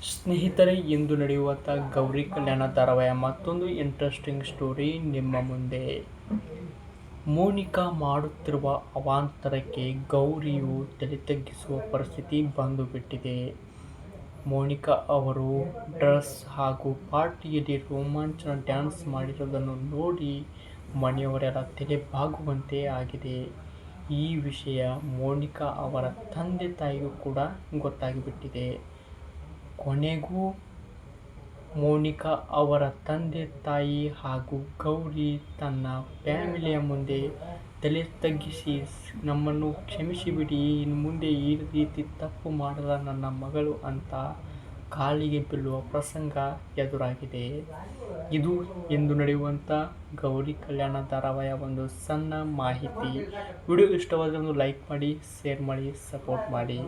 ಸ್ನೇಹಿತರೆ, ಇಂದು ನಡೆಯುವಂಥ ಗೌರಿ ಕಲ್ಯಾಣ ಧಾರಾವಾಹಿಯ ಮತ್ತೊಂದು ಇಂಟ್ರೆಸ್ಟಿಂಗ್ ಸ್ಟೋರಿ ನಿಮ್ಮ ಮುಂದೆ. ಮೋನಿಕಾ ಮಾಡುತ್ತಿರುವ ಅವಾಂತರಕ್ಕೆ ಗೌರಿಯು ತಲೆ ತಗ್ಗಿಸುವ ಪರಿಸ್ಥಿತಿ ಬಂದು ಬಿಟ್ಟಿದೆ. ಮೋನಿಕಾ ಅವರು ಡ್ರೆಸ್ ಹಾಗೂ ಪಾರ್ಟಿಯಲ್ಲಿ ರೋಮಾಂಚನ ಡ್ಯಾನ್ಸ್ ಮಾಡಿರುವುದನ್ನು ನೋಡಿ ಮನೆಯವರೆಲ್ಲ ತಲೆ ಬಾಗುವಂತೆ ಆಗಿದೆ. ಈ ವಿಷಯ ಮೋನಿಕಾ ಅವರ ತಂದೆ ತಾಯಿಗೂ ಕೂಡ ಗೊತ್ತಾಗಿಬಿಟ್ಟಿದೆ. ಕೊನೆಗೂ ಮೋನಿಕಾ ಅವರ ತಂದೆ ತಾಯಿ ಹಾಗೂ ಗೌರಿ ತನ್ನ ಫ್ಯಾಮಿಲಿಯ ಮುಂದೆ ತಲೆ ತಗ್ಗಿಸಿ ನಮ್ಮನ್ನು ಕ್ಷಮಿಸಿಬಿಡಿ, ಇನ್ನು ಮುಂದೆ ಈ ರೀತಿ ತಪ್ಪು ಮಾಡಲ್ಲ ನನ್ನ ಮಗಳು ಅಂತ ಕಾಲಿಗೆ ಬೀಳುವ ಪ್ರಸಂಗ ಎದುರಾಗಿದೆ. ಇದು ಇಂದು ನಡೆಯುವಂಥ ಗೌರಿ ಕಲ್ಯಾಣ ಧಾರಾವಾಹಿಯ ಒಂದು ಸಣ್ಣ ಮಾಹಿತಿ. ವಿಡಿಯೋ ಇಷ್ಟವಾದರೆ ಒಂದು ಲೈಕ್ ಮಾಡಿ, ಶೇರ್ ಮಾಡಿ, ಸಪೋರ್ಟ್ ಮಾಡಿ.